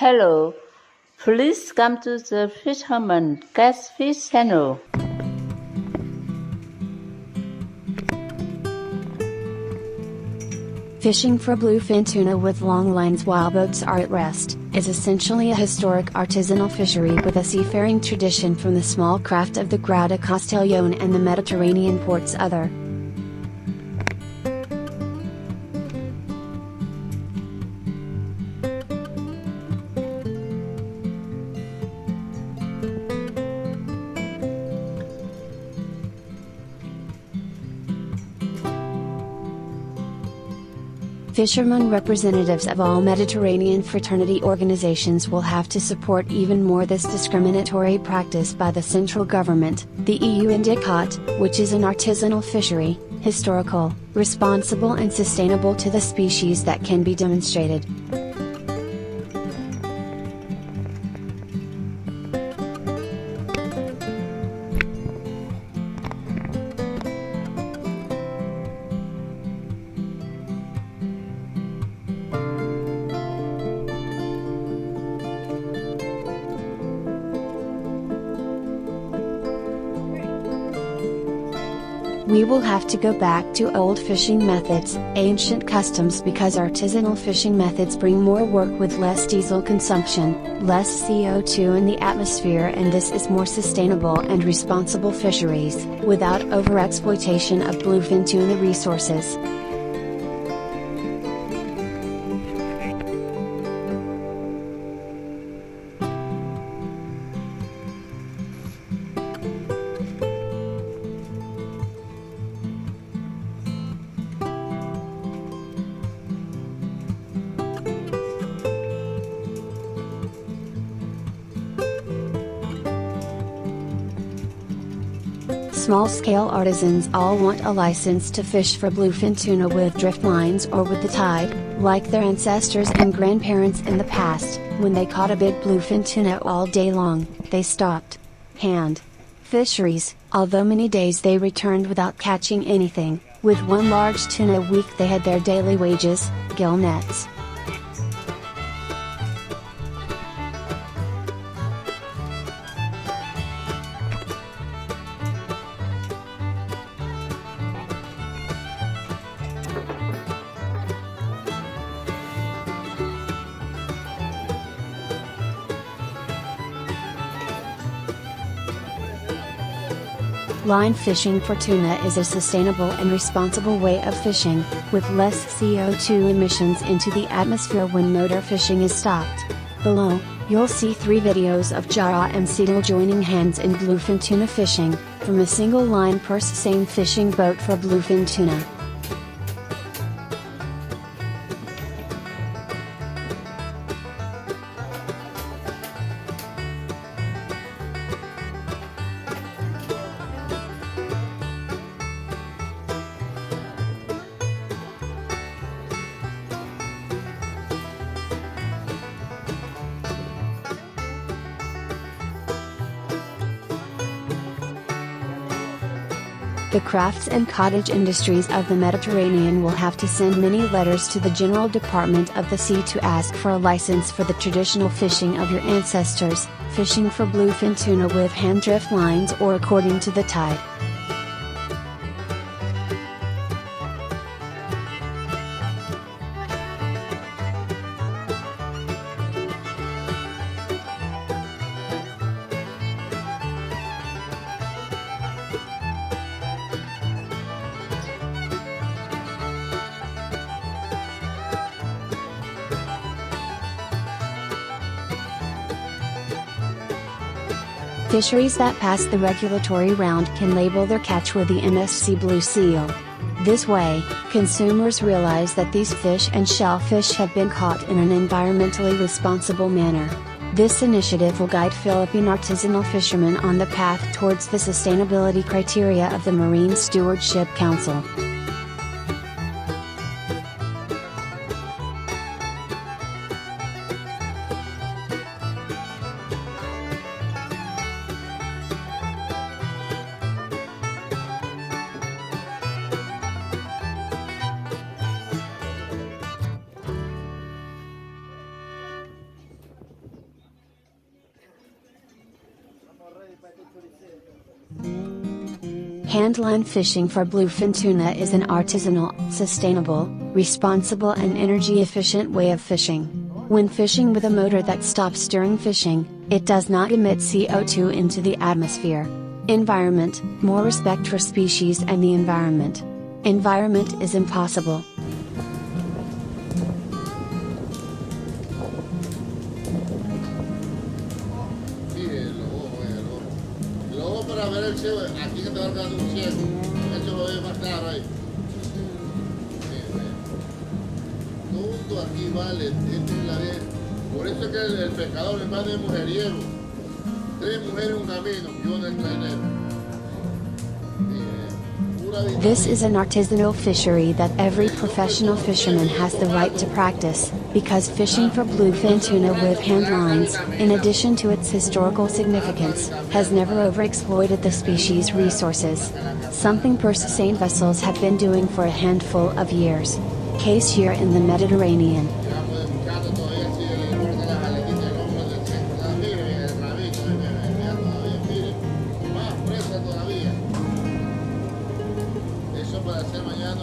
Hello, please come to the Fisherman Catfish channel. Fishing for bluefin tuna with long lines while boats are at rest, is essentially a historic artisanal fishery with a seafaring tradition from the small craft of the Grada Castellón and the Mediterranean ports other. Fishermen representatives of all Mediterranean fraternity organizations will have to support even more this discriminatory practice by the central government, the EU and ICCAT, which is an artisanal fishery, historical, responsible and sustainable to the species that can be demonstrated. We will have to go back to old fishing methods, ancient customs, because artisanal fishing methods bring more work with less diesel consumption, less CO2 in the atmosphere, and this is more sustainable and responsible fisheries, without overexploitation of bluefin tuna resources. Small-scale artisans all want a license to fish for bluefin tuna with drift lines or with the tide, like their ancestors and grandparents in the past. When they caught a big bluefin tuna all day long, they stopped. Hand fisheries, although many days they returned without catching anything. With one large tuna a week they had their daily wages, gill nets. Line fishing for tuna is a sustainable and responsible way of fishing, with less CO2 emissions into the atmosphere when motor fishing is stopped. Below, you'll see 3 videos of Jara and Seidel joining hands in bluefin tuna fishing, from a single line purse seine fishing boat for bluefin tuna. The crafts and cottage industries of the Mediterranean will have to send many letters to the General Department of the Sea to ask for a license for the traditional fishing of your ancestors, fishing for bluefin tuna with hand drift lines or according to the tide. Fisheries that pass the regulatory round can label their catch with the MSC Blue Seal. This way, consumers realize that these fish and shellfish have been caught in an environmentally responsible manner. This initiative will guide Philippine artisanal fishermen on the path towards the sustainability criteria of the Marine Stewardship Council. Handline fishing for bluefin tuna is an artisanal, sustainable, responsible and energy-efficient way of fishing. When fishing with a motor that stops during fishing, it does not emit CO2 into the atmosphere. Environment, more respect for species and the environment. Environment is impossible. Para ver el cielo, aquí que te va dando un cielo, eso lo ve más claro ahí. Todo aquí vale, esto es la de. Por eso es que el pescador es más de mujeriego. 3 mujeres en un camino, yo en el trainero. This is an artisanal fishery that every professional fisherman has the right to practice, because fishing for bluefin tuna with hand lines, in addition to its historical significance, has never overexploited the species' resources. Something purse-seined vessels have been doing for a handful of years. Case here in the Mediterranean. Para hacer mañana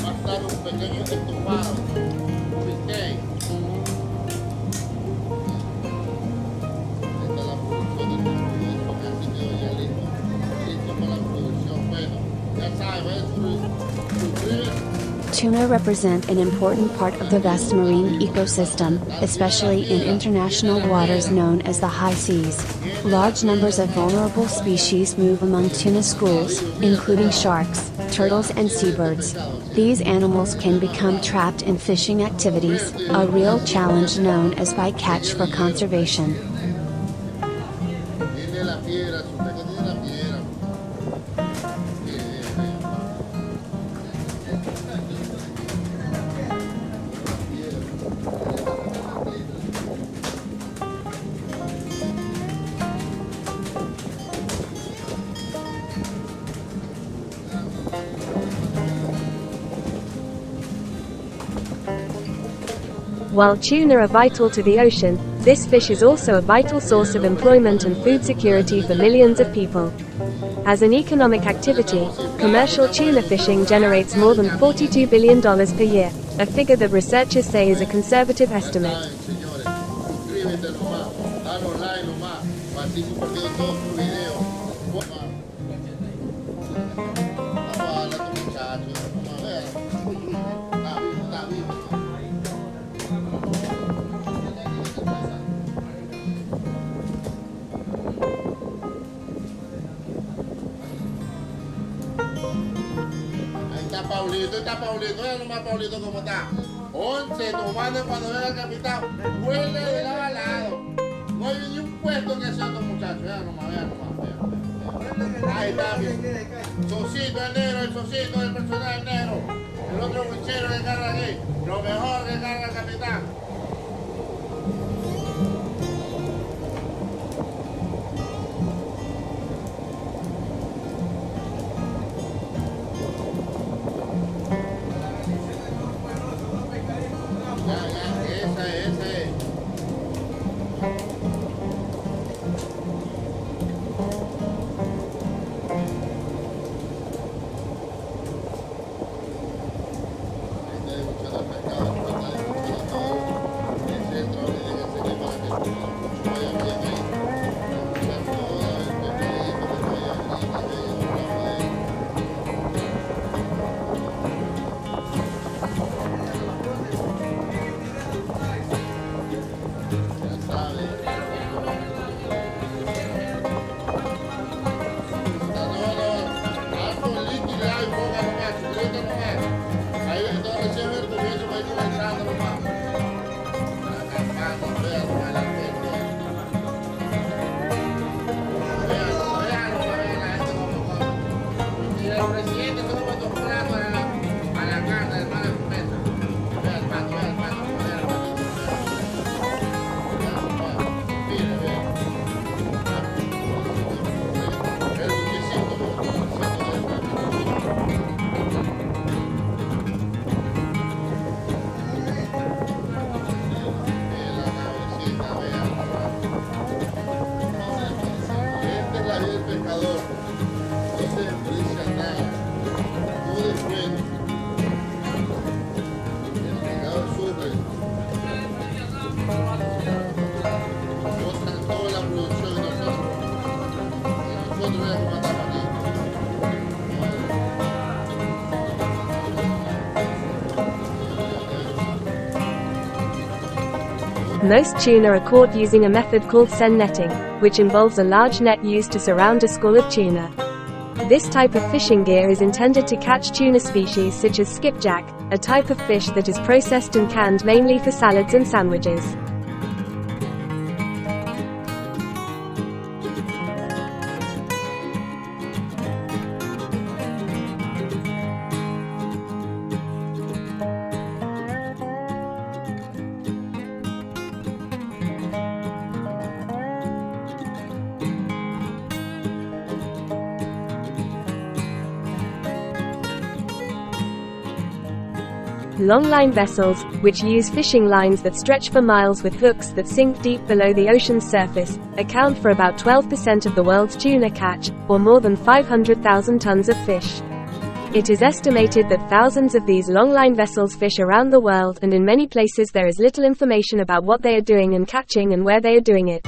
más tarde un pequeño estofado, un bistec. Esta es la producción del producto que así quedó ya listo para la producción. Bueno, ya sabes, suscríbete. Tuna represent an important part of the vast marine ecosystem, especially in international waters known as the high seas. Large numbers of vulnerable species move among tuna schools, including sharks, turtles and seabirds. These animals can become trapped in fishing activities, a real challenge known as bycatch for conservation. While tuna are vital to the ocean, this fish is also a vital source of employment and food security for millions of people. As an economic activity, commercial tuna fishing generates more than $42 billion per year, a figure that researchers say is a conservative estimate. Está Paulito, vean nomás Paulito como está. 11 tomando cuando venga el capitán, huele de lado a lado. No hay ni un puesto que sea estos muchachos, vean nomás, vean. Ahí está, Sosito el negro, el Sosito del personal negro. El otro winchero que carga aquí, lo mejor que carga el capitán. Ese. Most tuna are caught using a method called seine netting, which involves a large net used to surround a school of tuna. This type of fishing gear is intended to catch tuna species such as skipjack, a type of fish that is processed and canned mainly for salads and sandwiches. Longline vessels, which use fishing lines that stretch for miles with hooks that sink deep below the ocean's surface, account for about 12% of the world's tuna catch, or more than 500,000 tons of fish. It is estimated that thousands of these longline vessels fish around the world, and in many places there is little information about what they are doing and catching and where they are doing it.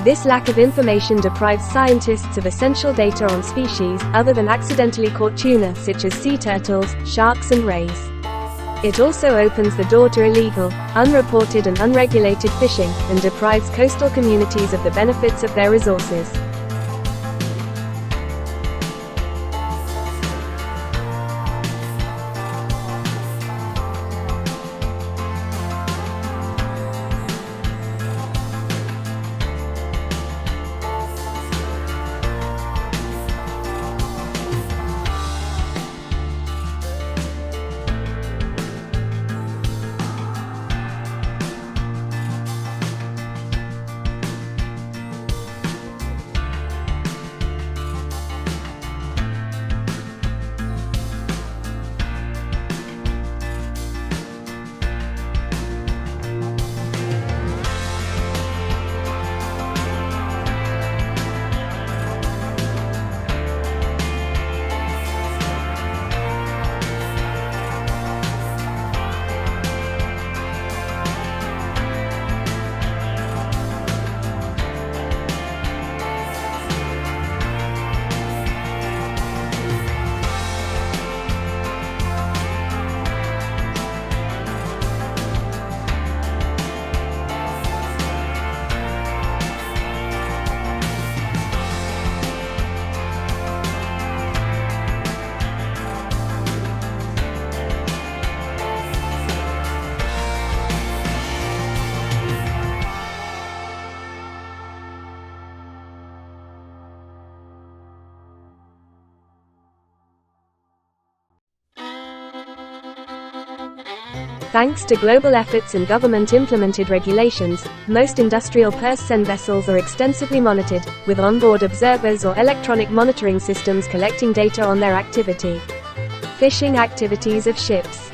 This lack of information deprives scientists of essential data on species other than accidentally caught tuna such as sea turtles, sharks and rays. It also opens the door to illegal, unreported and unregulated fishing, and deprives coastal communities of the benefits of their resources. Thanks to global efforts and government-implemented regulations, most industrial purse seine vessels are extensively monitored, with onboard observers or electronic monitoring systems collecting data on their activity. Fishing activities of ships.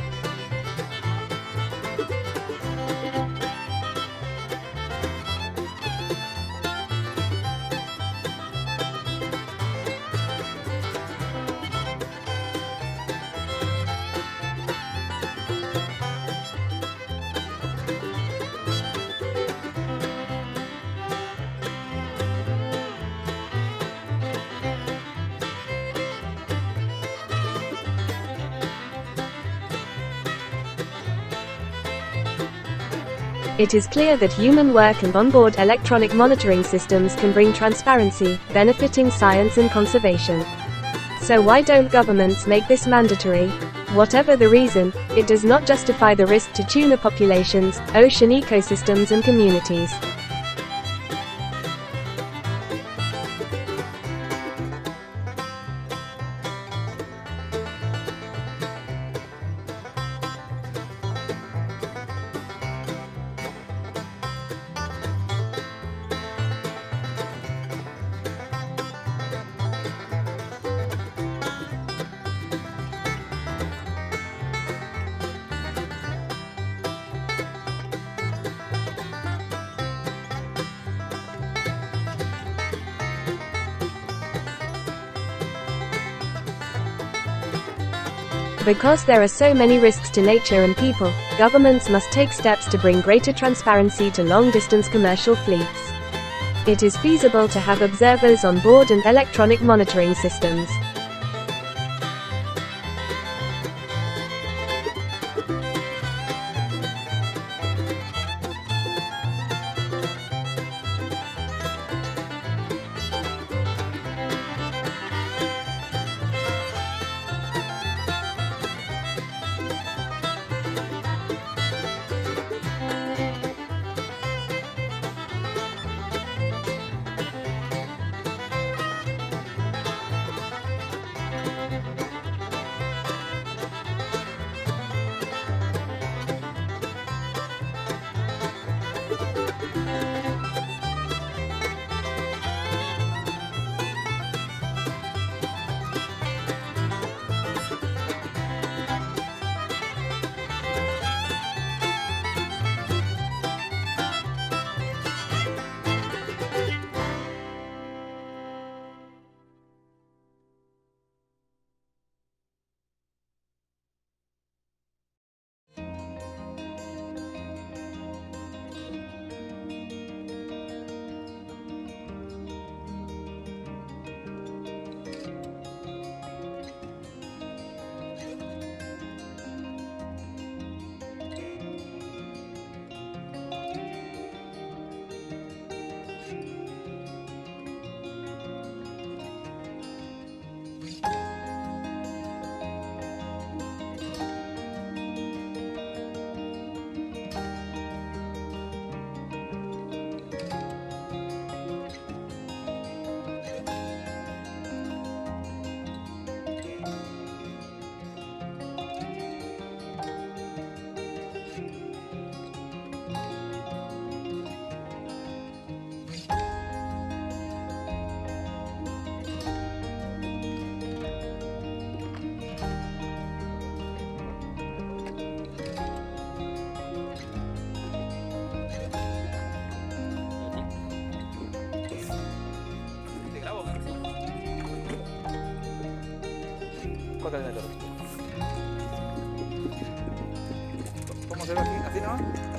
It is clear that human work and onboard electronic monitoring systems can bring transparency, benefiting science and conservation. So why don't governments make this mandatory? Whatever the reason, it does not justify the risk to tuna populations, ocean ecosystems and communities. Because there are so many risks to nature and people, governments must take steps to bring greater transparency to long-distance commercial fleets. It is feasible to have observers on board and electronic monitoring systems. ¿Cómo se ve aquí? ¿Así nomás?